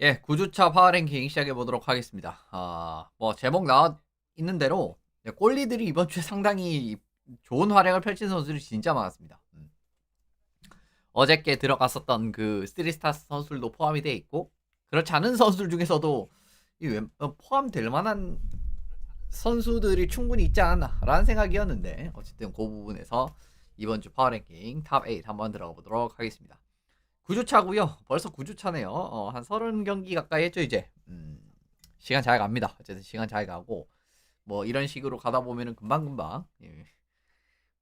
예, 9주차 파워랭킹 시작해 보도록 하겠습니다. 뭐 제목 나와 있는 대로 꼴리들이 이번 주에 상당히 좋은 활약을 펼친 선수들이 진짜 많았습니다. 어저께 들어갔었던 그 3스타 선수들도 포함이 돼 있고 그렇지 않은 선수들 중에서도 포함될 만한 선수들이 충분히 있지 않았나라는 생각이었는데 어쨌든 그 부분에서 이번 주 파워랭킹 탑 8 한번 들어가 보도록 하겠습니다. 9주차고요. 벌써 9주차네요. 한 30경기 가까이 했죠 이제. 시간 잘 갑니다. 어쨌든 시간 잘 가고 뭐 이런 식으로 가다 보면은 금방금방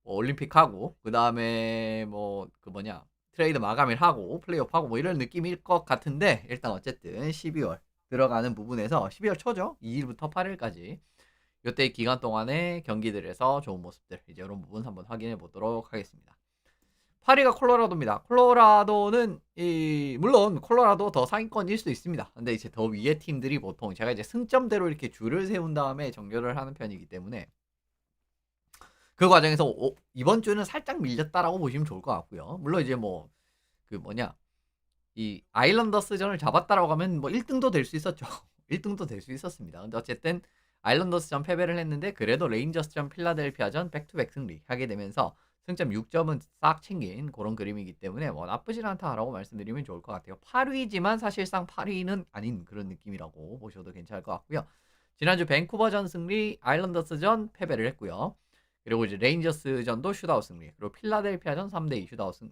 뭐 올림픽 하고 그 다음에 뭐 그 뭐냐 트레이드 마감일 하고 플레이오프 하고 뭐 이런 느낌일 것 같은데 일단 어쨌든 12월 들어가는 부분에서 12월 초죠. 2일부터 8일까지 이때 기간 동안의 경기들에서 좋은 모습들 이제 이런 부분 한번 확인해 보도록 하겠습니다. 8위가 콜로라도입니다. 콜로라도는 물론 콜로라도 더 상위권일 수도 있습니다. 근데 이제 더 위에 팀들이 보통 제가 이제 승점대로 이렇게 줄을 세운 다음에 정렬을 하는 편이기 때문에 그 과정에서 이번 주는 살짝 밀렸다라고 보시면 좋을 것 같고요. 물론 이제 뭐 그 뭐냐 이 아일랜더스전을 잡았다라고 하면 뭐 1등도 될 수 있었죠. 1등도 될 수 있었습니다. 근데 어쨌든 아일랜더스전 패배를 했는데 그래도 레인저스전 필라델피아전 백투백 승리하게 되면서 승점 6점은 싹 챙긴 그런 그림이기 때문에 뭐 나쁘진 않다라고 말씀드리면 좋을 것 같아요. 8위지만 사실상 8위는 아닌 그런 느낌이라고 보셔도 괜찮을 것 같고요. 지난주 밴쿠버전 승리, 아일랜더스전 패배를 했고요. 그리고 이제 레인저스전도 슈다웃 승리, 그리고 필라델피아전 3대2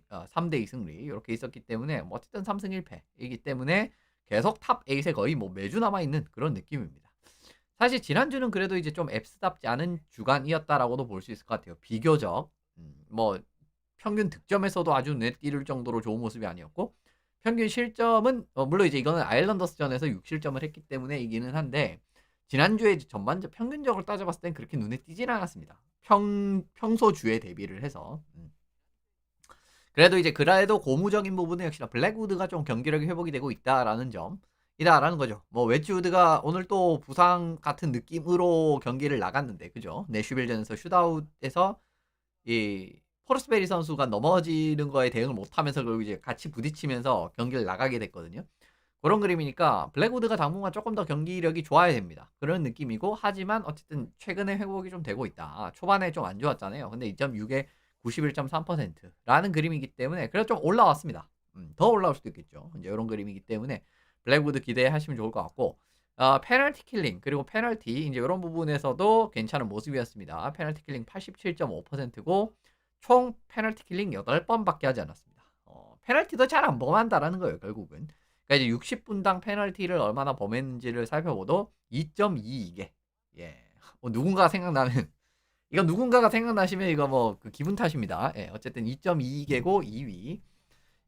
3대2 승리 이렇게 있었기 때문에 뭐 어쨌든 3승 1패이기 때문에 계속 탑 8에 거의 뭐 매주 남아 있는 그런 느낌입니다. 사실 지난주는 그래도 이제 좀 앱스답지 않은 주간이었다라고도 볼 수 있을 것 같아요. 비교적 뭐 평균 득점에서도 아주 눈에 띄를 정도로 좋은 모습이 아니었고 평균 실점은 물론 이제 이거는 아일랜더스전에서 6실점을 했기 때문에 이기는 한데 지난주에 전반적 평균적으로 따져봤을 땐 그렇게 눈에 띄진 않았습니다. 평소 주에 대비를 해서 그래도 이제 그래도 고무적인 부분은 역시나 블랙우드가 좀 경기력이 회복이 되고 있다라는 점이다라는 거죠. 뭐 웨지우드가 오늘 또 부상 같은 느낌으로 경기를 나갔는데 그죠? 내슈빌전에서 슈다웃에서 이 포르스베리 선수가 넘어지는 거에 대응을 못하면서 결국 이제 같이 부딪히면서 경기를 나가게 됐거든요. 그런 그림이니까 블랙우드가 당분간 조금 더 경기력이 좋아야 됩니다. 그런 느낌이고 하지만 어쨌든 최근에 회복이 좀 되고 있다. 초반에 좀 안 좋았잖아요. 근데 2.6에 91.3%라는 그림이기 때문에 그래도 좀 올라왔습니다. 더 올라올 수도 있겠죠. 이제 이런 그림이기 때문에 블랙우드 기대하시면 좋을 것 같고 페널티 킬링 그리고 페널티 이제 이런 부분에서도 괜찮은 모습이었습니다. 페널티 킬링 87.5%고 총 페널티 킬링 8번밖에 하지 않았습니다. 페널티도 잘 안 범한다라는 거예요, 결국은. 그러니까 이제 60분당 페널티를 얼마나 범했는지를 살펴봐도 2.22개. 예. 누군가 생각나는 이거 누군가가 생각나시면 이거 뭐 그 기분 탓입니다. 예. 어쨌든 2.22개고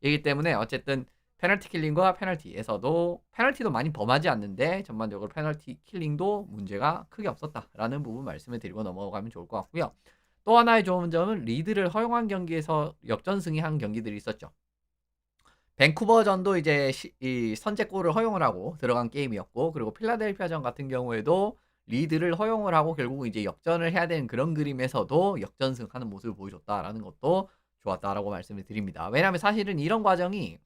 2위이기 때문에 어쨌든 페널티 킬링과 페널티에서도 페널티도 많이 범하지 않는데 전반적으로 페널티 킬링도 문제가 크게 없었다라는 부분 말씀을 드리고 넘어가면 좋을 것 같고요. 또 하나의 좋은 점은 리드를 허용한 경기에서 역전승이한 경기들이 있었죠. 밴쿠버전도 이제 이 선제골을 허용을 하고 들어간 게임이었고 그리고 필라델피아전 같은 경우에도 리드를 허용을 하고 결국 이제 역전을 해야 되는 그런 그림에서도 역전승하는 모습을 보여줬다라는 것도 좋았다라고 말씀을 드립니다. 왜냐하면 사실은 이런 과정이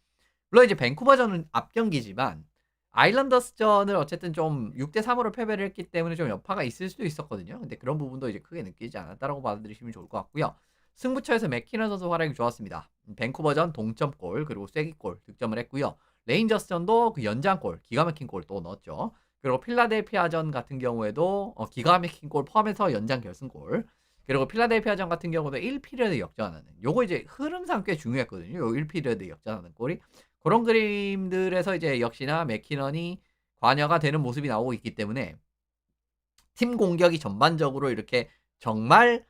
물론 이제 밴쿠버전은 앞 경기지만 아일랜더스전을 어쨌든 좀 6대3으로 패배를 했기 때문에 좀 여파가 있을 수도 있었거든요. 근데 그런 부분도 이제 크게 느끼지 않았다라고 받아들이시면 좋을 것 같고요. 승부처에서 맥키넌 선수 활약이 좋았습니다. 밴쿠버전 동점골 그리고 쐐기골 득점을 했고요. 레인저스전도 그 연장골 기가 막힌 골 또 넣었죠. 그리고 필라델피아전 같은 경우에도 기가 막힌 골 포함해서 연장 결승골 그리고 필라델피아전 같은 경우도 1피리어드 역전하는 요거 이제 흐름상 꽤 중요했거든요. 요 1피리어드 역전하는 골이 그런 그림들에서 이제 역시나 맥키넌이 관여가 되는 모습이 나오고 있기 때문에 팀 공격이 전반적으로 이렇게 정말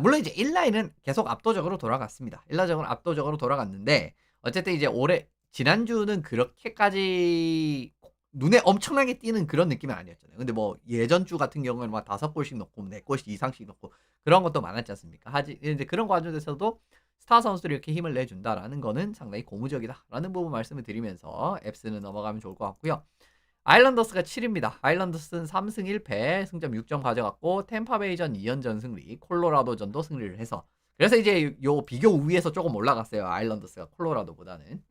물론 이제 1라인은 계속 압도적으로 돌아갔습니다. 1라적으로 압도적으로 돌아갔는데 어쨌든 이제 올해 지난주는 그렇게까지 눈에 엄청나게 띄는 그런 느낌은 아니었잖아요. 근데 뭐 예전 주 같은 경우에는 막 5골씩 넣고 4골씩 이상씩 넣고 그런 것도 많았지 않습니까? 이제 그런 과정에서도 스타 선수들이 이렇게 힘을 내준다라는 거는 상당히 고무적이다라는 부분 말씀을 드리면서 앱스는 넘어가면 좋을 것 같고요. 아일랜더스가 7위입니다. 아일랜더스는 3승 1패, 승점 6점 가져갔고 템파베이전 2연전 승리, 콜로라도전도 승리를 해서 그래서 이제 요 비교 우위에서 조금 올라갔어요. 아일랜더스가 콜로라도보다는.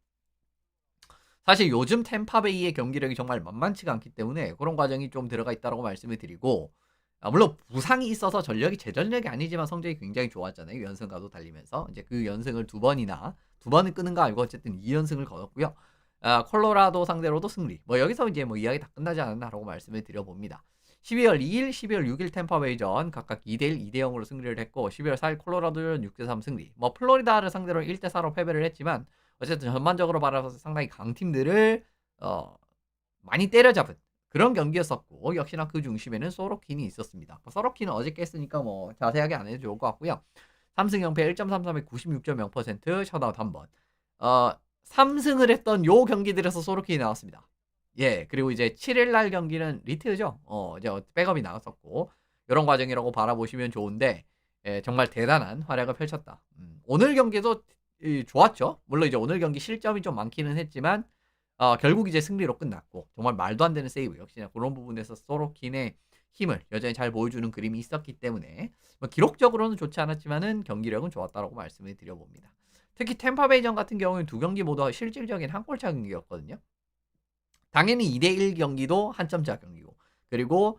사실 요즘 템파베이의 경기력이 정말 만만치가 않기 때문에 그런 과정이 좀 들어가 있다라고 말씀을 드리고 물론 부상이 있어서 전력이 제 전력이 아니지만 성적이 굉장히 좋았잖아요. 연승과도 달리면서 이제 그 연승을 두 번은 끄는 거 알고 어쨌든 2연승을 거뒀고요. 콜로라도 상대로도 승리. 뭐 여기서 이제 뭐 이야기 다 끝나지 않았나라고 말씀을 드려봅니다. 12월 2일, 12월 6일 템파베이전 각각 2대1, 2대0으로 승리를 했고 12월 4일 콜로라도전 6대3 승리. 뭐 플로리다를 상대로 1대4로 패배를 했지만 어쨌든 전반적으로 바라봐서 상당히 강팀들을 많이 때려잡은 그런 경기였었고 역시나 그 중심에는 소로킨이 있었습니다. 소로킨은 어저께 했으니까 뭐 자세하게 안 해도 좋을 것 같고요. 3승 0패 1.33에 96.0% 셧아웃 한 번. 3승을 했던 요 경기들에서 소로킨이 나왔습니다. 예, 그리고 이제 7일 날 경기는 리트죠. 이제 백업이 나왔었고 이런 과정이라고 바라보시면 좋은데 정말 대단한 활약을 펼쳤다. 오늘 경기도 좋았죠. 물론 이제 오늘 경기 실점이 좀 많기는 했지만 결국 이제 승리로 끝났고 정말 말도 안 되는 세이브 역시나 그런 부분에서 소로킨의 힘을 여전히 잘 보여주는 그림이 있었기 때문에 뭐 기록적으로는 좋지 않았지만은 경기력은 좋았다라고 말씀을 드려봅니다. 특히 템파베이전 같은 경우는 두 경기 모두 실질적인 한 골차 경기였거든요. 당연히 2대1 경기도 한 점차 경기고 그리고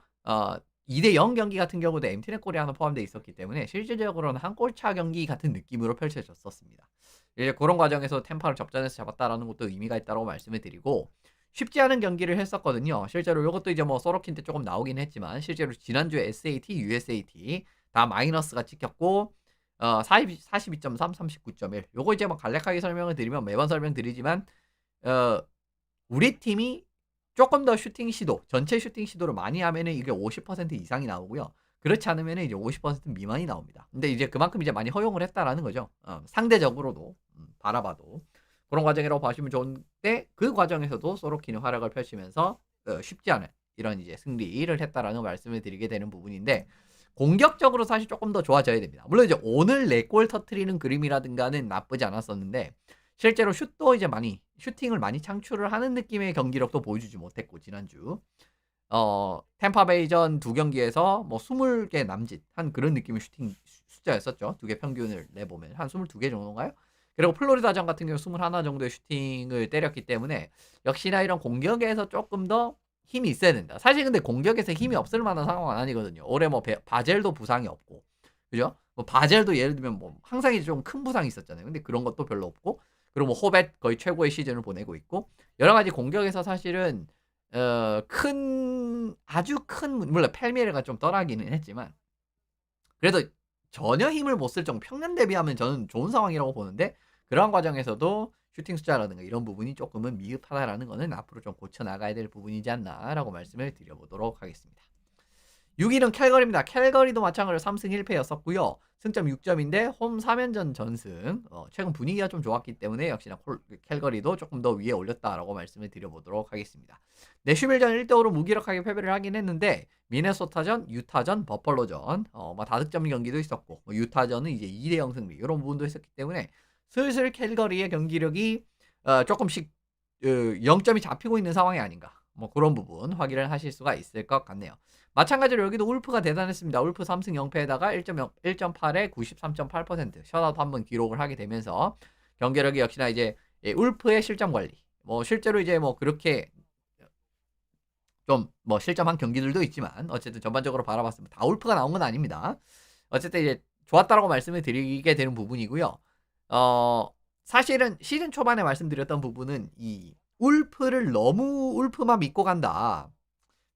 2대0 경기 같은 경우도 MT넷 골이 하나 포함되어 있었기 때문에 실질적으로는 한 골차 경기 같은 느낌으로 펼쳐졌었습니다. 이제 그런 과정에서 템파를 접전에서 잡았다라는 것도 의미가 있다고 말씀을 드리고 쉽지 않은 경기를 했었거든요. 실제로 이것도 이제 뭐 소로킨 때 조금 나오긴 했지만 실제로 지난주에 SAT, USAT 다 마이너스가 찍혔고 42.3, 39.1 요거 이제 뭐 간략하게 설명을 드리면 매번 설명드리지만 우리 팀이 조금 더 슈팅 시도, 전체 슈팅 시도를 많이 하면은 이게 50% 이상이 나오고요. 그렇지 않으면은 이제 50% 미만이 나옵니다. 근데 이제 그만큼 이제 많이 허용을 했다라는 거죠. 상대적으로도 바라봐도 그런 과정이라고 보시면 좋은데 그 과정에서도 소로킨이 활약을 펼치면서 쉽지 않은 이런 이제 승리를 했다라는 말씀을 드리게 되는 부분인데 공격적으로 사실 조금 더 좋아져야 됩니다. 물론 이제 오늘 4골 터트리는 그림이라든가는 나쁘지 않았었는데 실제로 슈팅을 많이 창출을 하는 느낌의 경기력도 보여주지 못했고 지난주 템파베이전 두 경기에서 뭐 20개 남짓 한 그런 느낌의 슈팅 숫자였었죠. 두 개 평균을 내보면 한 22개 정도인가요? 그리고 플로리다전 같은 경우 21 정도의 슈팅을 때렸기 때문에 역시나 이런 공격에서 조금 더 힘이 있어야 된다. 사실 근데 공격에서 힘이 없을 만한 상황은 아니거든요. 올해 뭐 바젤도 부상이 없고 그죠? 뭐 바젤도 예를 들면 뭐 항상 좀 큰 부상이 있었잖아요. 근데 그런 것도 별로 없고 그리고 뭐 호벳 거의 최고의 시즌을 보내고 있고 여러 가지 공격에서 사실은 아주 큰 물론 펠미에르가 좀 떠나기는 했지만 그래도 전혀 힘을 못 쓸 정도 평년 대비하면 저는 좋은 상황이라고 보는데 그러한 과정에서도 슈팅 숫자라든가 이런 부분이 조금은 미흡하다라는 거는 앞으로 좀 고쳐 나가야 될 부분이지 않나라고 말씀을 드려보도록 하겠습니다. 6위는 캘거리입니다. 캘거리도 마찬가지로 3승 1패였었고요. 승점 6점인데 홈 3연전 전승. 최근 분위기가 좀 좋았기 때문에 역시나 캘거리도 조금 더 위에 올렸다라고 말씀을 드려보도록 하겠습니다. 내슈빌전 1대5로 무기력하게 패배를 하긴 했는데 미네소타전, 유타전, 버펄로전 뭐 다득점 경기도 있었고 유타전은 이제 2대0 승리 이런 부분도 있었기 때문에 슬슬 캘거리의 경기력이 조금씩 0점이 잡히고 있는 상황이 아닌가. 뭐 그런 부분 확인을 하실 수가 있을 것 같네요. 마찬가지로 여기도 울프가 대단했습니다. 울프 3승 0패에다가 1.8에 93.8% 셧아웃 한번 기록을 하게 되면서 경기력이 역시나 이제 울프의 실점 관리. 뭐 실제로 이제 뭐 그렇게 좀 뭐 실점한 경기들도 있지만 어쨌든 전반적으로 바라봤을 때 다 울프가 나온 건 아닙니다. 어쨌든 이제 좋았다라고 말씀을 드리게 되는 부분이고요. 사실은 시즌 초반에 말씀드렸던 부분은 이 울프를 너무 울프만 믿고 간다.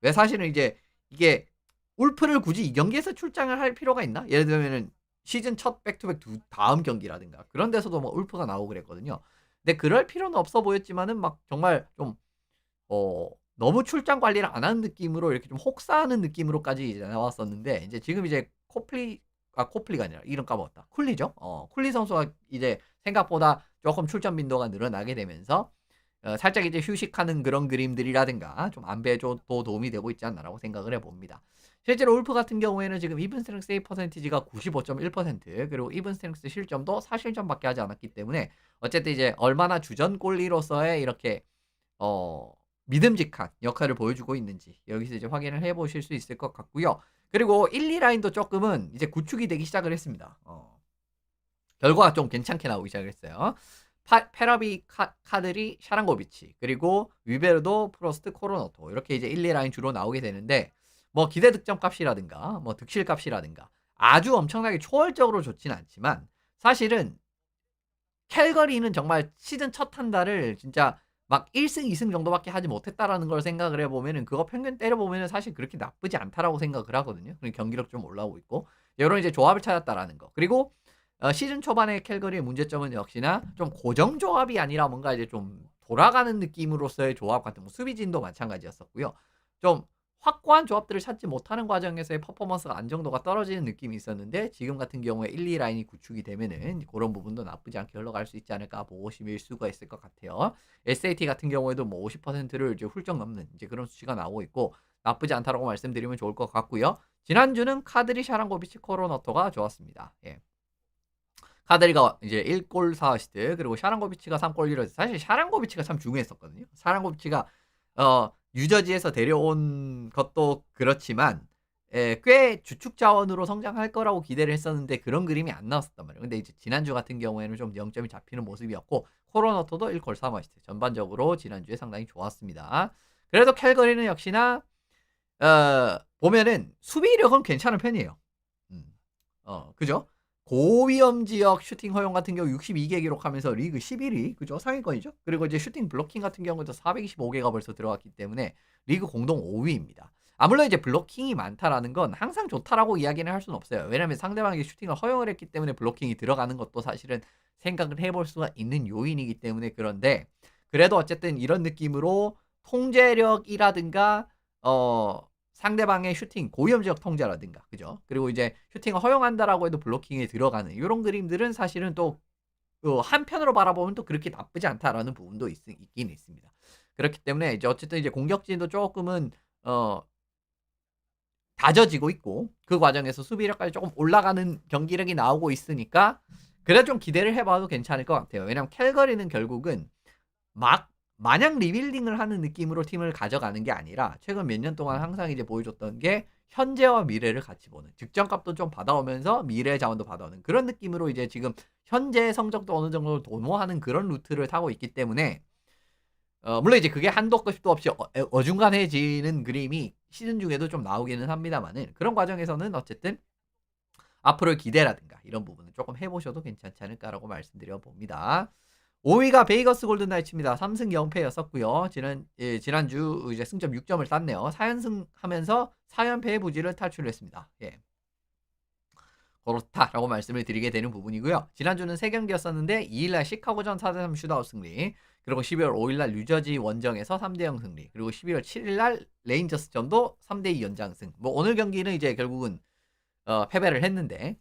왜 사실은 이제 이게 울프를 굳이 이 경기에서 출장을 할 필요가 있나? 예를 들면은 시즌 첫 백투백 다음 경기라든가 그런 데서도 뭐 울프가 나오고 그랬거든요. 근데 그럴 필요는 없어 보였지만은 막 정말 좀 너무 출장 관리를 안 하는 느낌으로 이렇게 좀 혹사하는 느낌으로까지 이제 나왔었는데 이제 지금 이제 코플리가 아니라 이름 까먹었다. 쿨리죠. 쿨리 선수가 이제 생각보다 조금 출전 빈도가 늘어나게 되면서 살짝 이제 휴식하는 그런 그림들이라든가 좀 안배도 도움이 되고 있지 않나라고 생각을 해봅니다. 실제로 울프 같은 경우에는 지금 이븐 스트렝스 세이브 퍼센티지가 95.1% 그리고 이븐 스트렝스 실점도 4실점밖에 하지 않았기 때문에 어쨌든 이제 얼마나 주전 골리로서의 이렇게 믿음직한 역할을 보여주고 있는지 여기서 이제 확인을 해보실 수 있을 것 같고요. 그리고 1, 2라인도 조금은 이제 구축이 되기 시작을 했습니다. 결과가 좀 괜찮게 나오기 시작했어요. 페라비 카드리 샤랑고비치 그리고 위베르도 프로스트 코로노토 이렇게 이제 1, 2라인 주로 나오게 되는데 뭐 기대 득점 값이라든가 뭐 득실 값이라든가 아주 엄청나게 초월적으로 좋진 않지만 사실은 캘거리는 정말 시즌 첫 한 달을 진짜 막 1승, 2승 정도밖에 하지 못했다라는 걸 생각을 해보면은 그거 평균 때려보면은 사실 그렇게 나쁘지 않다라고 생각을 하거든요. 그리고 경기력 좀 올라오고 있고 이런 이제 조합을 찾았다라는 거. 그리고 시즌 초반에 캘거리의 문제점은 역시나 좀 고정 조합이 아니라 뭔가 이제 좀 돌아가는 느낌으로서의 조합 같은 뭐 수비진도 마찬가지였었고요. 좀 확고한 조합들을 찾지 못하는 과정에서의 퍼포먼스가 안정도가 떨어지는 느낌이 있었는데 지금 같은 경우에 1, 2 라인이 구축이 되면은 그런 부분도 나쁘지 않게 흘러갈 수 있지 않을까 보실 수가 있을 것 같아요. SAT 같은 경우에도 뭐 50%를 이제 훌쩍 넘는 이제 그런 수치가 나오고 있고 나쁘지 않다라고 말씀드리면 좋을 것 같고요. 지난주는 카드리 샤랑고비치 코로너토가 좋았습니다. 예. 카드리가 이제 1골 4어시스트 그리고 샤랑고비치가 3골 1어시스트. 사실 샤랑고비치가 참 중요했었거든요. 샤랑고비치가 뉴저지에서 데려온 것도 그렇지만 꽤 주축 자원으로 성장할 거라고 기대를 했었는데 그런 그림이 안 나왔었단 말이에요. 근데 이제 지난주 같은 경우에는 좀 0점이 잡히는 모습이었고 코로너토도 1골 3어시스트. 전반적으로 지난주에 상당히 좋았습니다. 그래도 캘거리는 역시나 보면은 수비력은 괜찮은 편이에요. 그죠? 고위험 지역 슈팅 허용 같은 경우 62개 기록하면서 리그 11위, 그죠? 상위권이죠? 그리고 이제 슈팅 블로킹 같은 경우도 425개가 벌써 들어갔기 때문에 리그 공동 5위입니다. 물론 이제 블로킹이 많다라는 건 항상 좋다라고 이야기는 할 수는 없어요. 왜냐면 상대방이 슈팅을 허용을 했기 때문에 블로킹이 들어가는 것도 사실은 생각을 해볼 수가 있는 요인이기 때문에 그런데 그래도 어쨌든 이런 느낌으로 통제력이라든가 상대방의 슈팅 고위험 지역 통제라든가 그죠? 그리고 이제 슈팅을 허용한다라고 해도 블로킹에 들어가는 이런 그림들은 사실은 또 한편으로 바라보면 또 그렇게 나쁘지 않다라는 부분도 있긴 있습니다. 그렇기 때문에 이제 어쨌든 이제 공격진도 조금은 다져지고 있고 그 과정에서 수비력까지 조금 올라가는 경기력이 나오고 있으니까 그래 좀 기대를 해봐도 괜찮을 것 같아요. 왜냐면 캘거리는 결국은 마냥 리빌딩을 하는 느낌으로 팀을 가져가는 게 아니라 최근 몇 년 동안 항상 이제 보여줬던 게 현재와 미래를 같이 보는 득점값도 좀 받아오면서 미래 자원도 받아오는 그런 느낌으로 이제 지금 현재 성적도 어느 정도 도모하는 그런 루트를 타고 있기 때문에 물론 이제 그게 한도 끝도 없이 어중간해지는 그림이 시즌 중에도 좀 나오기는 합니다만은 그런 과정에서는 어쨌든 앞으로의 기대라든가 이런 부분을 조금 해보셔도 괜찮지 않을까라고 말씀드려 봅니다. 5위가 베이거스 골든나이츠입니다. 3승 0패였었고요. 지난주 이제 승점 6점을 땄네요. 4연승 하면서 4연패의 부지를 탈출했습니다. 예. 그렇다라고 말씀을 드리게 되는 부분이고요. 지난주는 3경기였었는데 2일날 시카고전 4대3 슈트아웃 승리 그리고 12월 5일날 뉴저지 원정에서 3대0 승리 그리고 12월 7일날 레인저스전도 3대2 연장승 뭐 오늘 경기는 이제 결국은 패배를 했는데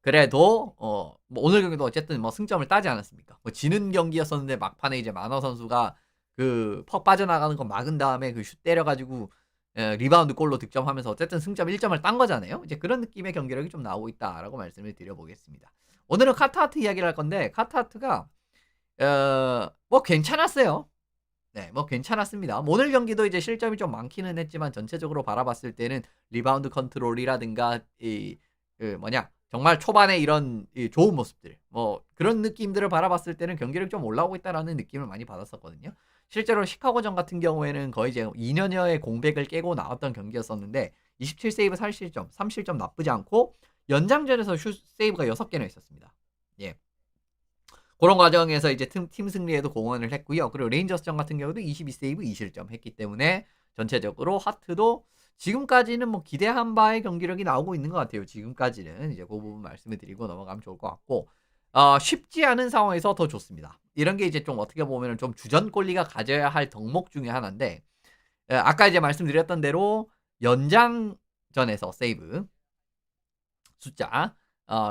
그래도 뭐 오늘 경기도 어쨌든 뭐 승점을 따지 않았습니까? 뭐 지는 경기였었는데 막판에 이제 만화 선수가 그 퍽 빠져나가는 거 막은 다음에 그 슛 때려가지고 리바운드 골로 득점하면서 어쨌든 승점 1점을 딴 거잖아요. 이제 그런 느낌의 경기력이 좀 나오고 있다라고 말씀을 드려보겠습니다. 오늘은 카타하트 이야기를 할 건데 카타하트가 뭐 괜찮았어요. 네, 뭐 괜찮았습니다. 뭐 오늘 경기도 이제 실점이 좀 많기는 했지만 전체적으로 바라봤을 때는 리바운드 컨트롤이라든가 정말 초반에 이런 좋은 모습들 뭐 그런 느낌들을 바라봤을 때는 경기력 좀 올라오고 있다라는 느낌을 많이 받았었거든요. 실제로 시카고전 같은 경우에는 거의 이제 2년여의 공백을 깨고 나왔던 경기였었는데 27세이브 4실점, 3실점 나쁘지 않고 연장전에서 슛 세이브가 6개나 있었습니다. 예. 그런 과정에서 이제 팀 승리에도 공헌을 했고요. 그리고 레인저스전 같은 경우도 22세이브 2실점 했기 때문에 전체적으로 하트도 지금까지는 뭐 기대한 바의 경기력이 나오고 있는 것 같아요. 지금까지는 이제 그 부분 말씀을 드리고 넘어가면 좋을 것 같고 쉽지 않은 상황에서 더 좋습니다. 이런 게 이제 좀 어떻게 보면 좀 주전골리가 가져야 할 덕목 중에 하나인데 아까 이제 말씀드렸던 대로 연장전에서 세이브 숫자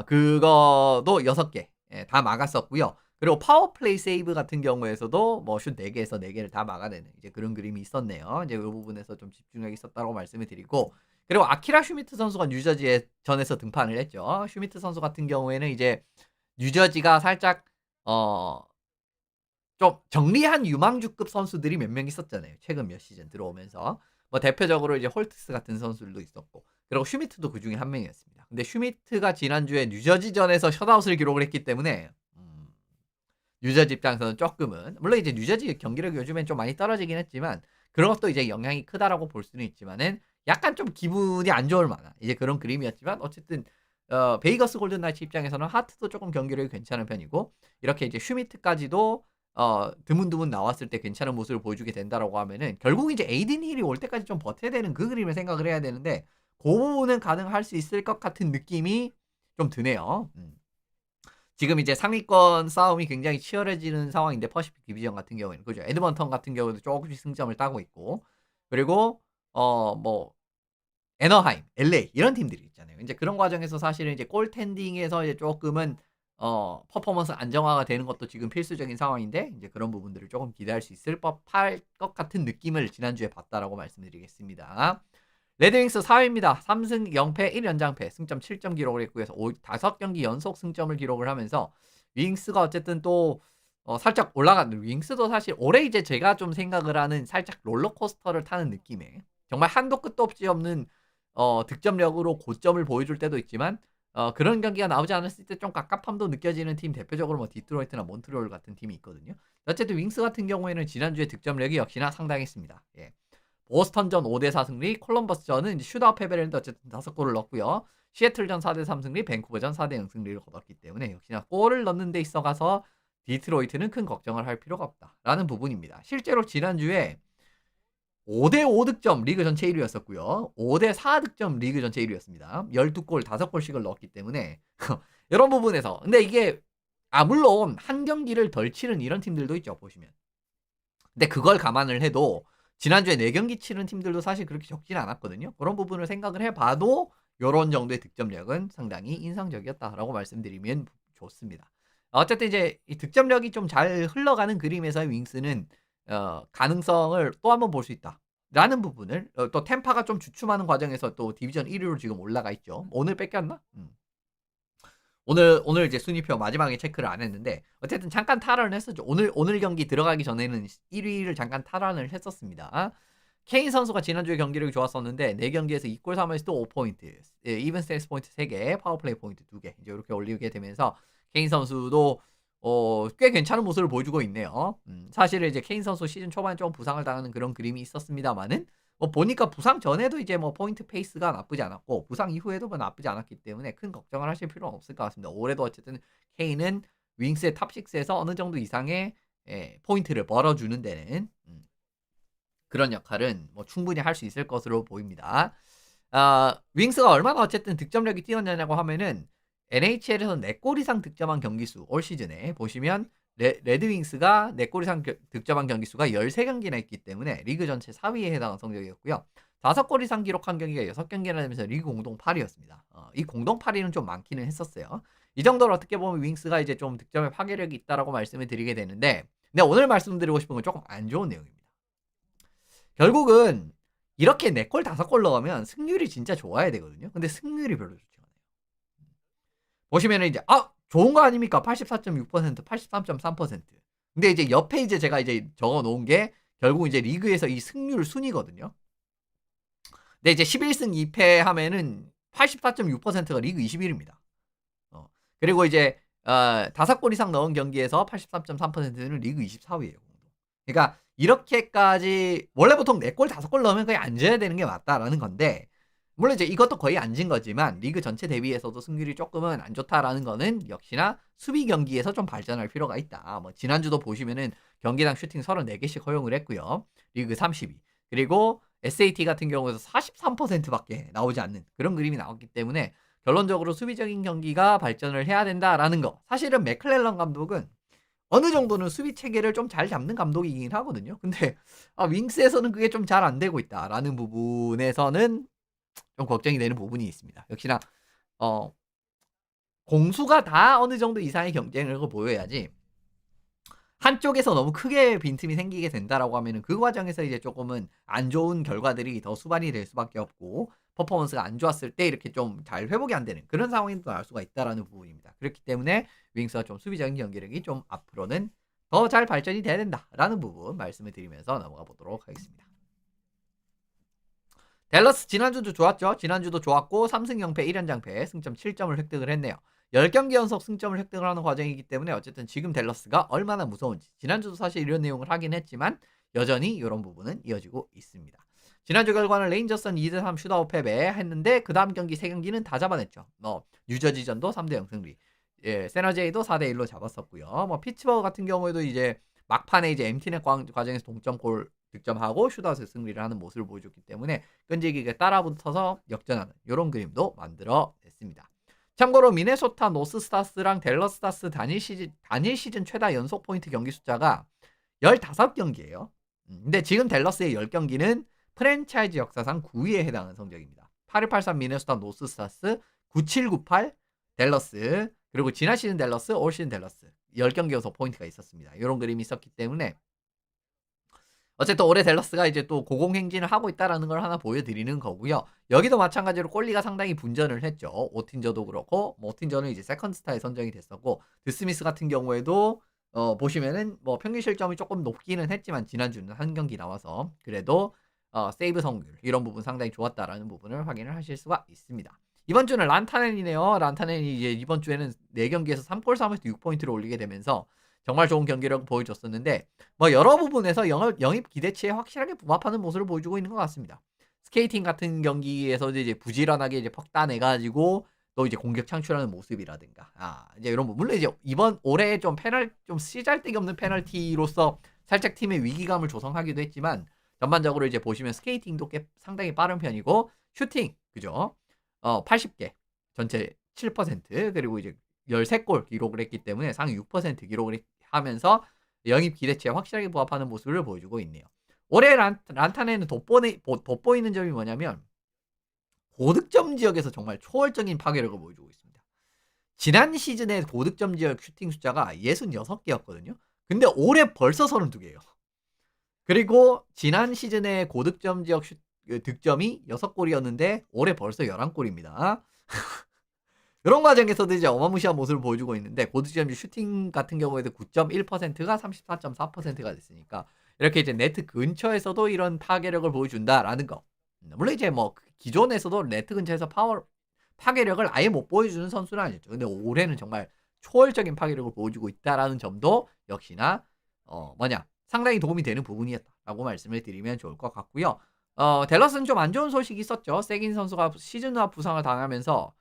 그거도 6개 다 막았었고요. 그리고 파워플레이 세이브 같은 경우에서도 뭐 슛 4개에서 4개를 다 막아내는 이제 그런 그림이 있었네요. 이제 이 부분에서 좀 집중력이 있었다고 말씀을 드리고 그리고 아키라 슈미트 선수가 뉴저지에 전에서 등판을 했죠. 슈미트 선수 같은 경우에는 이제 뉴저지가 살짝 좀 정리한 유망주급 선수들이 몇 명 있었잖아요. 최근 몇 시즌 들어오면서 뭐 대표적으로 이제 홀트스 같은 선수들도 있었고 그리고 슈미트도 그 중에 한 명이었습니다. 근데 슈미트가 지난주에 뉴저지전에서 셧아웃을 기록을 했기 때문에 뉴저지 입장에서는 조금은 물론 이제 뉴저지 경기력이 요즘엔 좀 많이 떨어지긴 했지만 그런 것도 이제 영향이 크다라고 볼 수는 있지만은 약간 좀 기분이 안 좋을 만한 이제 그런 그림이었지만 어쨌든 베이거스 골든 나이츠 입장에서는 하트도 조금 경기력이 괜찮은 편이고 이렇게 이제 슈미트까지도 드문드문 나왔을 때 괜찮은 모습을 보여주게 된다라고 하면은 결국 이제 에이든 힐이 올 때까지 좀 버텨야 되는 그 그림을 생각을 해야 되는데 그 부분은 가능할 수 있을 것 같은 느낌이 좀 드네요. 지금 이제 상위권 싸움이 굉장히 치열해지는 상황인데 퍼시픽 디비전 같은 경우에는 그죠. 에드먼턴 같은 경우도 조금씩 승점을 따고 있고 그리고 뭐 애너하임, LA 이런 팀들이 있잖아요. 이제 그런 과정에서 사실은 이제 골텐딩에서 이제 조금은 퍼포먼스 안정화가 되는 것도 지금 필수적인 상황인데 이제 그런 부분들을 조금 기대할 수 있을 법할 것 같은 느낌을 지난주에 봤다라고 말씀드리겠습니다. 레드윙스 4위입니다. 3승 0패 1연장패 승점 7점 기록을 했고요. 5경기 연속 승점을 기록을 하면서 윙스가 어쨌든 또 살짝 올라가는 윙스도 사실 올해 이제 제가 좀 생각을 하는 살짝 롤러코스터를 타는 느낌의 정말 한도 끝도 없이 없는 득점력으로 고점을 보여줄 때도 있지만 그런 경기가 나오지 않았을 때 좀 갑갑함도 느껴지는 팀 대표적으로 뭐 디트로이트나 몬트리올 같은 팀이 있거든요. 어쨌든 윙스 같은 경우에는 지난주에 득점력이 역시나 상당했습니다. 예. 보스턴전 5대4 승리, 콜럼버스전은 이제 슈트아웃 패배를 했는데 어쨌든 5골을 넣었고요. 시애틀전 4대3 승리, 밴쿠버전 4대0 승리를 거뒀기 때문에 역시나 골을 넣는 데 있어가서 디트로이트는 큰 걱정을 할 필요가 없다라는 부분입니다. 실제로 지난주에 5대5 득점 리그 전체 1위였었고요. 5대4 득점 리그 전체 1위였습니다. 12골, 5골씩을 넣었기 때문에 이런 부분에서 근데 이게 물론 한 경기를 덜 치는 이런 팀들도 있죠. 보시면. 근데 그걸 감안을 해도 지난주에 4경기 치는 팀들도 사실 그렇게 적진 않았거든요. 그런 부분을 생각을 해봐도 이런 정도의 득점력은 상당히 인상적이었다라고 말씀드리면 좋습니다. 어쨌든 이제 이 득점력이 좀 잘 흘러가는 그림에서 윙스는 가능성을 또 한번 볼 수 있다라는 부분을 또 템파가 좀 주춤하는 과정에서 또 디비전 1위로 지금 올라가 있죠. 오늘 뺏겼나? 오늘 이제 순위표 마지막에 체크를 안 했는데 어쨌든 잠깐 탈환을 했었죠. 오늘 경기 들어가기 전에는 1위를 잠깐 탈환을 했었습니다. 케인 선수가 지난주에 경기력이 좋았었는데 4경기에서 2골 3어시스트 5포인트, 이븐 스탠스 포인트 3개, 파워플레이 포인트 2개 이제 이렇게 올리게 되면서 케인 선수도 꽤 괜찮은 모습을 보여주고 있네요. 사실은 이제 케인 선수 시즌 초반에 좀 부상을 당하는 그런 그림이 있었습니다만은 보니까 부상 전에도 이제 포인트 페이스가 나쁘지 않았고 부상 이후에도 나쁘지 않았기 때문에 큰 걱정을 하실 필요는 없을 것 같습니다. 올해도 어쨌든 케인은 윙스의 탑6에서 어느 정도 이상의 포인트를 벌어주는 데는 그런 역할은 충분히 할 수 있을 것으로 보입니다. 윙스가 얼마나 어쨌든 득점력이 뛰어나냐고 하면은 NHL에서 4골 이상 득점한 경기수 올 시즌에 보시면 레드윙스가 4골 이상 득점한 경기수가 13경기나 있기 때문에 리그 전체 4위에 해당하는 성적이었고요. 5골 이상 기록한 경기가 6경기나 되면서 리그 공동 8위였습니다. 이 공동 8위는 좀 많기는 했었어요. 이 정도로 어떻게 보면 윙스가 이제 좀 득점의 파괴력이 있다라고 말씀을 드리게 되는데 근데 오늘 말씀드리고 싶은 건 조금 안 좋은 내용입니다. 결국은 이렇게 4골 5골 넣으면 승률이 진짜 좋아야 되거든요. 근데 승률이 별로 좋지 않아요. 보시면은 이제 좋은 거 아닙니까? 84.6%, 83.3%. 근데 이제 옆에 이제 제가 이제 적어 놓은 게 결국 이제 리그에서 이 승률 순위거든요. 근데 이제 11승 2패 하면은 84.6%가 리그 21입니다. 그리고 이제 5골 이상 넣은 경기에서 83.3%는 리그 24위예요. 그러니까 이렇게까지 원래 보통 4골 5골 넣으면 거의 앉아야 되는 게 맞다라는 건데 물론 이제 이것도 거의 앉은 거지만 리그 전체 대비해서도 승률이 조금은 안 좋다라는 거는 역시나 수비 경기에서 좀 발전할 필요가 있다. 지난주도 보시면은 경기당 슈팅 34개씩 허용을 했고요. 리그 30위. 그리고 SAT 같은 경우에서 43%밖에 나오지 않는 그런 그림이 나왔기 때문에 결론적으로 수비적인 경기가 발전을 해야 된다라는 거. 사실은 맥클렐런 감독은 어느 정도는 수비 체계를 좀 잘 잡는 감독이긴 하거든요. 근데 윙스에서는 그게 좀 잘 안 되고 있다라는 부분에서는 좀 걱정이 되는 부분이 있습니다. 역시나 공수가 다 어느 정도 이상의 경쟁력을 보여야지 한쪽에서 너무 크게 빈틈이 생기게 된다라고 하면은 그 과정에서 이제 조금은 안 좋은 결과들이 더 수반이 될 수밖에 없고 퍼포먼스가 안 좋았을 때 이렇게 좀 잘 회복이 안 되는 그런 상황이 나올 수가 있다라는 부분입니다. 그렇기 때문에 윙스가 좀 수비적인 경기력이 좀 앞으로는 더 잘 발전이 돼야 된다라는 부분 말씀을 드리면서 넘어가 보도록 하겠습니다. 댈러스 지난주도 좋았죠. 지난주도 좋았고 3승 0패 1연장패 승점 7점을 획득을 했네요. 10경기 연속 승점을 획득을 하는 과정이기 때문에 어쨌든 지금 댈러스가 얼마나 무서운지 지난주도 사실 이런 내용을 하긴 했지만 여전히 이런 부분은 이어지고 있습니다. 지난주 결과는 레인저스는 2대3 슈트아웃 패배했는데 그 다음 경기 3경기는 다 잡아냈죠. 뉴저지전도 3대0 승리, 세너제이도 4대1로 잡았었고요. 피츠버그 같은 경우에도 이제 막판에 이제 MT넷 과정에서 동점골 득점하고 슈트아웃에 승리를 하는 모습을 보여줬기 때문에 끈질기게 따라붙어서 역전하는 이런 그림도 만들어냈습니다. 참고로 미네소타 노스스타스랑 댈러스스타스 단일 시즌 최다 연속 포인트 경기 숫자가 15경기예요. 근데 지금 댈러스의 10경기는 프랜차이즈 역사상 9위에 해당하는 성적입니다. 8183 미네소타 노스스타스, 9798 댈러스, 그리고 지난 시즌 댈러스, 올 시즌 댈러스 10경기 연속 포인트가 있었습니다. 이런 그림이 있었기 때문에 어쨌든 올해 댈러스가 이제 또 고공행진을 하고 있다라는 걸 하나 보여드리는 거고요. 여기도 마찬가지로 꼴리가 상당히 분전을 했죠. 오틴저도 그렇고, 오틴저는 이제 세컨스타에 선정이 됐었고, 드스미스 같은 경우에도 보시면은 평균 실점이 조금 높기는 했지만 지난주는 한 경기 나와서 그래도 세이브 성률 이런 부분 상당히 좋았다라는 부분을 확인을 하실 수가 있습니다. 이번 주는 란타넨이네요. 란타넨이 이제 이번 주에는 4경기에서 3골 3에서 6포인트를 올리게 되면서 정말 좋은 경기력을 보여줬었는데 여러 부분에서 영입 기대치에 확실하게 부합하는 모습을 보여주고 있는 것 같습니다. 스케이팅 같은 경기에서 이제 부지런하게 이제 퍽따내가지고 또 이제 공격 창출하는 모습이라든가 이제 이런 부분 물론 이제 이번 올해 좀 쓰잘데기 없는 페널티로서 살짝 팀의 위기감을 조성하기도 했지만 전반적으로 이제 보시면 스케이팅도 꽤 상당히 빠른 편이고 슈팅 그죠? 80개 전체 7% 그리고 이제 13골 기록을 했기 때문에 상위 6% 기록을 하면서 영입 기대치에 확실하게 부합하는 모습을 보여주고 있네요. 올해 란타네는 돋보이는 점이 뭐냐면 고득점 지역에서 정말 초월적인 파괴력을 보여주고 있습니다. 지난 시즌에 고득점 지역 슈팅 숫자가 66개였거든요. 근데 올해 벌써 32개예요. 그리고 지난 시즌에 고득점 지역 득점이 6골이었는데 올해 벌써 11골입니다. 이런 과정에서도 이제 어마무시한 모습을 보여주고 있는데 고득점 슈팅 같은 경우에도 9.1%가 34.4%가 됐으니까 이렇게 이제 네트 근처에서도 이런 파괴력을 보여준다라는 거. 물론 이제 기존에서도 네트 근처에서 파괴력을 아예 못 보여주는 선수는 아니었죠. 근데 올해는 정말 초월적인 파괴력을 보여주고 있다라는 점도 역시나 상당히 도움이 되는 부분이었다라고 말씀을 드리면 좋을 것 같고요. 댈러스는 좀 안 좋은 소식이 있었죠. 세긴 선수가 시즌 후 부상을 당하면서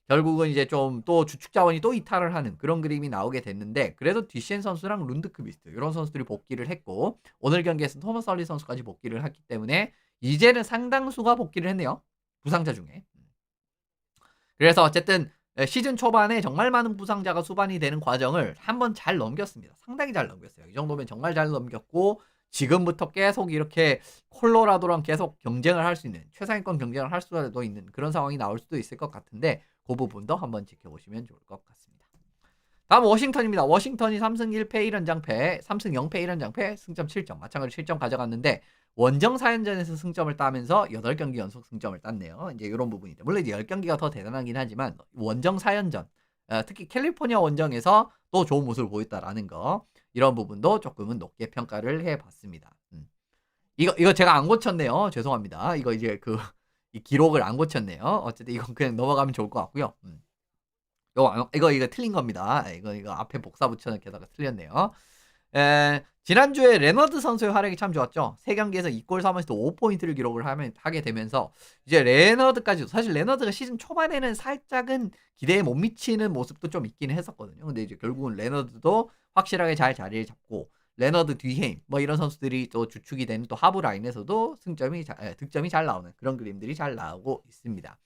결국은 이제 좀 또 주축 자원이 또 이탈을 하는 그런 그림이 나오게 됐는데 그래도 뒤셴 선수랑 룬드크비스트 이런 선수들이 복귀를 했고 오늘 경기에서 토머스 헐리 선수까지 복귀를 했기 때문에 이제는 상당수가 복귀를 했네요. 부상자 중에. 그래서 어쨌든 시즌 초반에 정말 많은 부상자가 수반이 되는 과정을 한번 잘 넘겼습니다. 상당히 잘 넘겼어요. 이 정도면 정말 잘 넘겼고 지금부터 계속 이렇게 콜로라도랑 계속 경쟁을 할 수 있는 최상위권 경쟁을 할 수도 있는 그런 상황이 나올 수도 있을 것 같은데 그 부분도 한번 지켜보시면 좋을 것 같습니다. 다음 워싱턴입니다. 워싱턴이 3승 1패 1연장패 3승 0패 1연장패 승점 7점 마찬가지로 7점 가져갔는데 원정 4연전에서 승점을 따면서 8경기 연속 승점을 땄네요. 이제 이런 부분인데 물론 이제 10경기가 더 대단하긴 하지만 원정 4연전 특히 캘리포니아 원정에서 또 좋은 모습을 보였다라는 거 이런 부분도 조금은 높게 평가를 해봤습니다. 이거 제가 안 고쳤네요. 죄송합니다. 이거 이제 이 기록을 안 고쳤네요. 어쨌든 이건 그냥 넘어가면 좋을 것 같고요. 이거 틀린 겁니다. 이거 앞에 복사 붙여놓게다가 틀렸네요. 지난주에 레너드 선수의 활약이 참 좋았죠. 3경기에서 2골 3에서 5포인트를 기록을 하게 되면서 이제 레너드까지도 사실 레너드가 시즌 초반에는 살짝은 기대에 못 미치는 모습도 좀 있긴 했었거든요. 근데 이제 결국은 레너드도 확실하게 잘 자리를 잡고 레너드 뒤헤임 이런 선수들이 또 주축이 되는 또 하부 라인에서도 득점이 잘 나오는 그런 그림들이 잘 나오고 있습니다.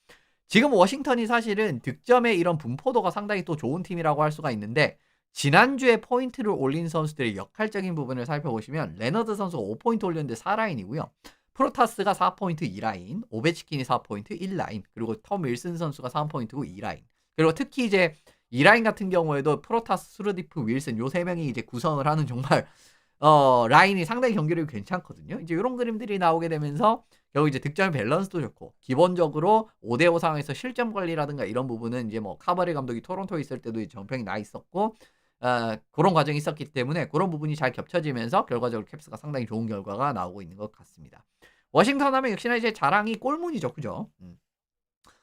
지금 워싱턴이 사실은 득점의 이런 분포도가 상당히 또 좋은 팀이라고 할 수가 있는데 지난주에 포인트를 올린 선수들의 역할적인 부분을 살펴보시면 레너드 선수가 5포인트 올렸는데 4라인이고요. 프로타스가 4포인트 2라인, 오베치킨이 4포인트 1라인, 그리고 톰 윌슨 선수가 3포인트고 2라인. 그리고 특히 이제 2라인 같은 경우에도 프로타스, 스루디프, 윌슨 요 3명이 이제 구성을 하는 정말 라인이 상당히 경기력이 괜찮거든요. 이제 이런 그림들이 나오게 되면서 결국 이제 득점의 밸런스도 좋고 기본적으로 5대5 상황에서 실점 관리라든가 이런 부분은 이제 카바레 감독이 토론토에 있을 때도 정평이 나 있었고 그런 과정이 있었기 때문에 그런 부분이 잘 겹쳐지면서 결과적으로 캡스가 상당히 좋은 결과가 나오고 있는 것 같습니다. 워싱턴 하면 역시나 이제 자랑이 골문이죠. 그죠?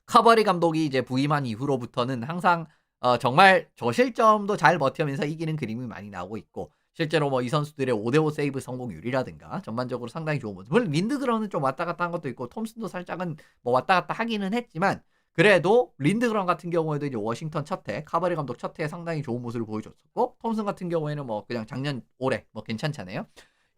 카바레 감독이 이제 부임한 이후로부터는 항상 정말 저실점도 잘 버티면서 이기는 그림이 많이 나오고 있고 실제로 뭐 이 선수들의 5대5 세이브 성공률이라든가 전반적으로 상당히 좋은 모습. 물론 린드그런은 좀 왔다 갔다 한 것도 있고 톰슨도 살짝은 뭐 왔다 갔다 하기는 했지만 그래도 린드그런 같은 경우에도 이제 워싱턴 첫 해, 카버리 감독 첫 해에 상당히 좋은 모습을 보여줬었고 톰슨 같은 경우에는 뭐 그냥 작년 올해 뭐 괜찮잖아요.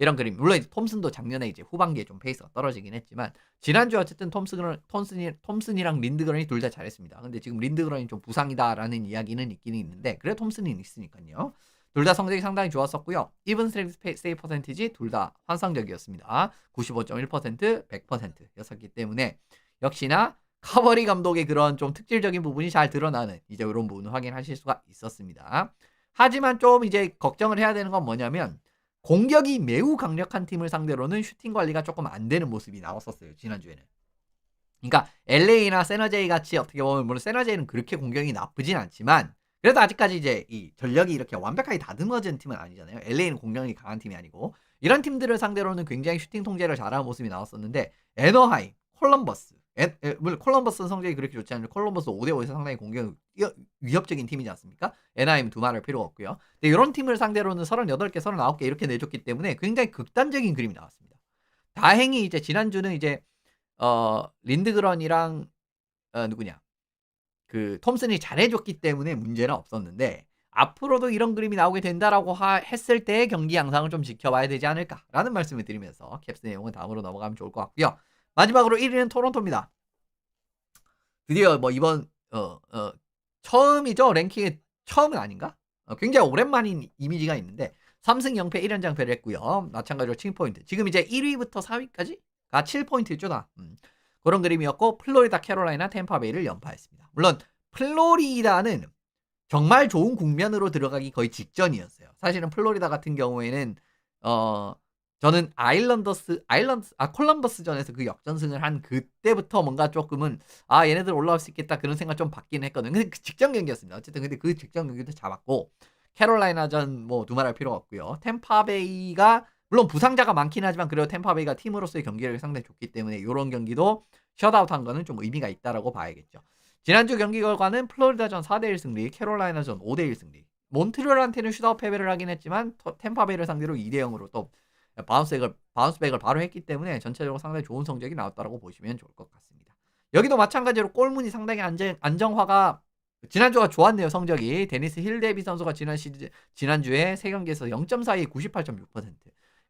이런 그림. 물론 이제 톰슨도 작년에 이제 후반기에 좀 페이스가 떨어지긴 했지만 지난주 어쨌든 톰슨이랑 린드그런이 둘 다 잘했습니다. 근데 지금 린드그런이 좀 부상이다라는 이야기는 있기는 있는데 그래 톰슨이 있으니까요. 둘 다 성적이 상당히 좋았었고요. 이븐 세이브 퍼센티지 둘 다 환상적이었습니다. 95.1%, 100%였었기 때문에 역시나 카버리 감독의 그런 좀 특질적인 부분이 잘 드러나는 이제 이런 부분을 확인하실 수가 있었습니다. 하지만 좀 이제 걱정을 해야 되는 건 뭐냐면 공격이 매우 강력한 팀을 상대로는 슈팅 관리가 조금 안 되는 모습이 나왔었어요. 지난주에는. 그러니까 LA나 세너제이 같이 어떻게 보면 물론 세너제이는 그렇게 공격이 나쁘진 않지만 그래도 아직까지 이제 이 전력이 이렇게 완벽하게 다듬어진 팀은 아니잖아요. LA는 공격이 강한 팀이 아니고 이런 팀들을 상대로는 굉장히 슈팅 통제를 잘하는 모습이 나왔었는데 애너하임, 콜럼버스 물론 콜럼버스는 성적이 그렇게 좋지 않은데 콜럼버스 5대5에서 상당히 공격 위협적인 팀이지 않습니까? 애나하임 두말할 필요가 없고요. 근데 이런 팀을 상대로는 38개, 39개 이렇게 내줬기 때문에 굉장히 극단적인 그림이 나왔습니다. 다행히 이제 지난주는 이제 린드그런이랑 누구냐 그 톰슨이 잘해줬기 때문에 문제는 없었는데 앞으로도 이런 그림이 나오게 된다라고 했을 때의 경기 양상을 좀 지켜봐야 되지 않을까라는 말씀을 드리면서 캡스 내용은 다음으로 넘어가면 좋을 것 같고요. 마지막으로 1위는 토론토입니다. 드디어 뭐 이번 처음이죠. 랭킹의 처음은 아닌가? 굉장히 오랜만인 이미지가 있는데 3승 0패 1연장패를 했고요. 마찬가지로 칭포인트. 지금 이제 1위부터 4위까지가 7포인트였죠. 다. 그런 그림이었고 플로리다, 캐롤라이나, 템파베이를 연파했습니다. 물론 플로리다는 정말 좋은 국면으로 들어가기 거의 직전이었어요. 사실은 플로리다 같은 경우에는 저는 콜럼버스전에서 그 역전승을 한 그때부터 뭔가 조금은 얘네들 올라올 수 있겠다 그런 생각 좀 받긴 했거든요. 근데 그 직전 경기였습니다. 어쨌든 근데 그 직전 경기도 잡았고 캐롤라이나전 뭐 두말할 필요가 없고요. 템파베이가 물론 부상자가 많긴 하지만 그래도 템파베이가 팀으로서의 경기력이 상당히 좋기 때문에 이런 경기도 셧아웃한 거는 좀 의미가 있다라고 봐야겠죠. 지난주 경기 결과는 플로리다전 4대1 승리, 캐롤라이나전 5대1 승리. 몬트리올한테는 슈아웃 패배를 하긴 했지만 템파베이를 상대로 2대0으로 또 바운스백을 바로 했기 때문에 전체적으로 상당히 좋은 성적이 나왔다고 보시면 좋을 것 같습니다. 여기도 마찬가지로 골문이 상당히 안정화가 지난주가 좋았네요. 성적이. 데니스 힐데비 선수가 지난주에 3경기에서 0.42에 98.6%,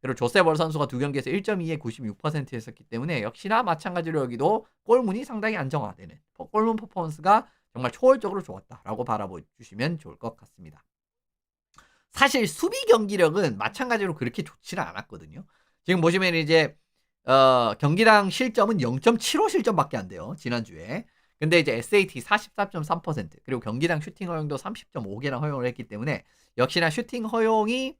그리고 조세벌 선수가 2경기에서 1.2에 96%였었기 때문에 역시나 마찬가지로 여기도 골문이 상당히 안정화되는 골문 퍼포먼스가 정말 초월적으로 좋았다라고 바라보시면 좋을 것 같습니다. 사실 수비 경기력은 마찬가지로 그렇게 좋지는 않았거든요. 지금 보시면 이제 경기당 실점은 0.75 실점밖에 안 돼요. 지난주에. 근데 이제 SAT 44.3% 그리고 경기당 슈팅 허용도 30.5개나 허용을 했기 때문에 역시나 슈팅 허용이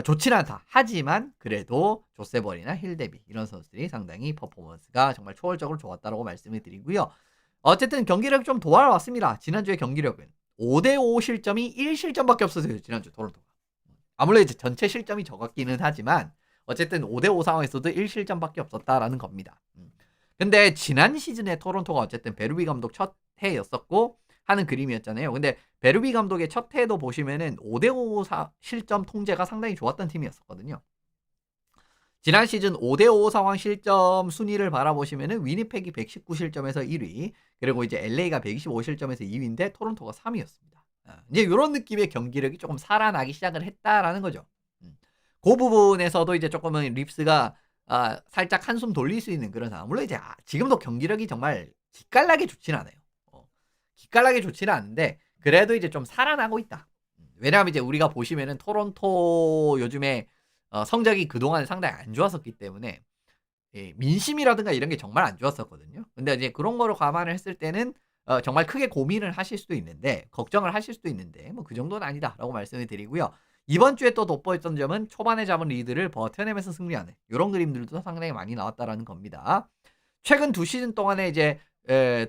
좋지는 않다. 하지만 그래도 조세벌이나 힐데비 이런 선수들이 상당히 퍼포먼스가 정말 초월적으로 좋았다고 말씀을 드리고요. 어쨌든 경기력 좀 도와왔습니다. 지난주의 경기력은 5대5 실점이 1실점밖에 없었어요. 지난주 토론토가. 아무래도 이제 전체 실점이 적었기는 하지만 어쨌든 5대5 상황에서도 1실점밖에 없었다라는 겁니다. 근데 지난 시즌에 토론토가 어쨌든 베르비 감독 첫 해였었고 하는 그림이었잖아요. 근데 베르비 감독의 첫 해도 보시면은 5대5 실점 통제가 상당히 좋았던 팀이었었거든요. 지난 시즌 5대5 상황 실점 순위를 바라보시면은 위니펙이 119실점에서 1위, 그리고 이제 LA가 125실점에서 2위인데 토론토가 3위였습니다. 이제 이런 느낌의 경기력이 조금 살아나기 시작을 했다라는 거죠. 그 부분에서도 이제 조금은 립스가 살짝 한숨 돌릴 수 있는 그런 상황. 물론 이제 지금도 경기력이 정말 기깔나게 좋지는 않아요. 기깔나게 좋지는 않은데 그래도 이제 좀 살아나고 있다. 왜냐하면 이제 우리가 보시면은 토론토 요즘에 성적이 그동안 상당히 안 좋았었기 때문에 민심이라든가 이런 게 정말 안 좋았었거든요. 근데 이제 그런 거로 감안을 했을 때는 정말 크게 고민을 하실 수도 있는데 걱정을 하실 수도 있는데 뭐 그 정도는 아니다라고 말씀을 드리고요. 이번 주에 또 돋보였던 점은 초반에 잡은 리드를 버텨내면서 승리하는 이런 그림들도 상당히 많이 나왔다라는 겁니다. 최근 2시즌 동안에 이제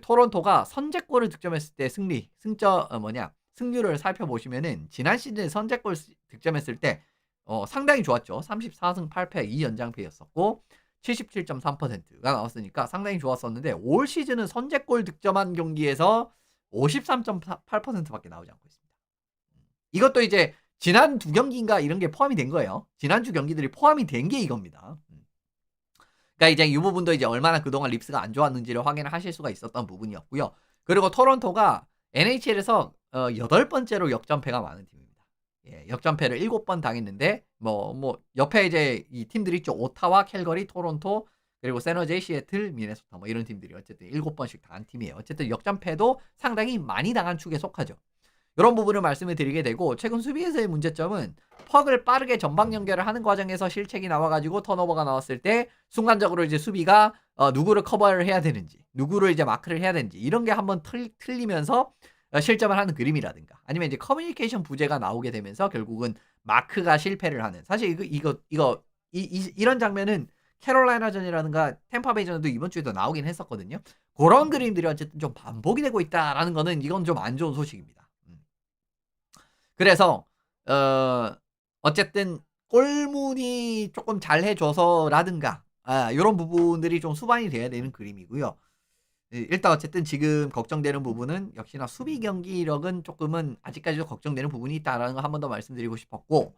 토론토가 선제골을 득점했을 때 승률을 살펴보시면은 지난 시즌에 선제골 득점했을 때 상당히 좋았죠. 34승 8패 2연장패였었고 77.3%가 나왔으니까 상당히 좋았었는데 올 시즌은 선제골 득점한 경기에서 53.8%밖에 나오지 않고 있습니다. 이것도 이제 지난 두 경기인가 이런 게 포함이 된 거예요. 지난주 경기들이 포함이 된 게 이겁니다. 그러니까 이제 이 부분도 이제 얼마나 그동안 립스가 안 좋았는지를 확인을 하실 수가 있었던 부분이었고요. 그리고 토론토가 NHL에서 8번째로 역전패가 많은 팀입니다. 예, 역전패를 7번 당했는데 옆에 이제 이 팀들이 있죠. 오타와, 캘거리, 토론토, 그리고 세너제이, 시애틀, 미네소타 뭐 이런 팀들이 어쨌든 7번씩 당한 팀이에요. 어쨌든 역전패도 상당히 많이 당한 축에 속하죠. 이런 부분을 말씀을 드리게 되고, 최근 수비에서의 문제점은 퍽을 빠르게 전방 연결을 하는 과정에서 실책이 나와가지고 턴오버가 나왔을 때 순간적으로 이제 수비가 누구를 커버를 해야 되는지, 누구를 이제 마크를 해야 되는지 이런 게 한번 틀리면서 실점을 하는 그림이라든가, 아니면 이제 커뮤니케이션 부재가 나오게 되면서 결국은 마크가 실패를 하는, 사실 이런 장면은 캐롤라이나전이라든가 템파베이전도 이번 주에도 나오긴 했었거든요. 그런 그림들이 어쨌든 좀 반복이 되고 있다라는 거는 이건 좀 안 좋은 소식입니다. 그래서 어쨌든 골문이 조금 잘 해줘서라든가 이런 부분들이 좀 수반이 돼야 되는 그림이고요. 일단 어쨌든 지금 걱정되는 부분은 역시나 수비 경기력은 조금은 아직까지도 걱정되는 부분이 있다라는 거 한 번 더 말씀드리고 싶었고,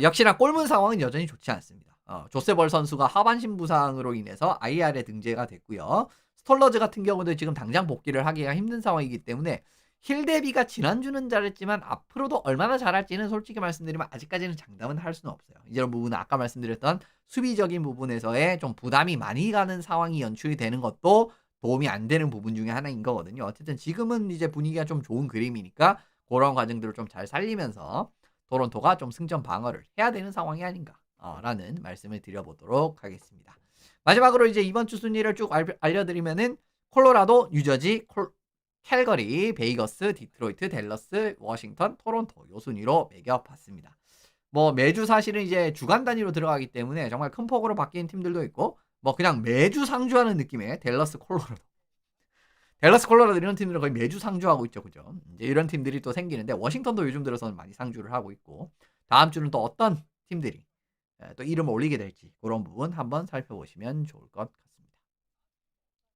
역시나 골문 상황은 여전히 좋지 않습니다. 조세벌 선수가 하반신 부상으로 인해서 IR에 등재가 됐고요. 스톨러즈 같은 경우도 지금 당장 복귀를 하기가 힘든 상황이기 때문에 힐 대비가 지난주는 잘했지만 앞으로도 얼마나 잘할지는 솔직히 말씀드리면 아직까지는 장담은 할 수는 없어요. 이런 부분은 아까 말씀드렸던 수비적인 부분에서의 좀 부담이 많이 가는 상황이 연출이 되는 것도 도움이 안 되는 부분 중에 하나인 거거든요. 어쨌든 지금은 이제 분위기가 좀 좋은 그림이니까 그런 과정들을 좀 잘 살리면서 토론토가 좀 승점 방어를 해야 되는 상황이 아닌가 라는 말씀을 드려보도록 하겠습니다. 마지막으로 이제 이번 주 순위를 쭉 알려드리면은 콜로라도, 뉴저지, 캘거리, 베이거스, 디트로이트, 댈러스, 워싱턴, 토론토 요 순위로 매겨봤습니다. 뭐 매주 사실은 이제 주간 단위로 들어가기 때문에 정말 큰 폭으로 바뀐 팀들도 있고, 뭐 그냥 매주 상주하는 느낌의 댈러스 콜로라도 이런 팀들은 거의 매주 상주하고 있죠, 그죠? 이제 이런 팀들이 또 생기는데, 워싱턴도 요즘 들어서는 많이 상주를 하고 있고, 다음 주는 또 어떤 팀들이 또 이름을 올리게 될지 그런 부분 한번 살펴보시면 좋을 것 같습니다.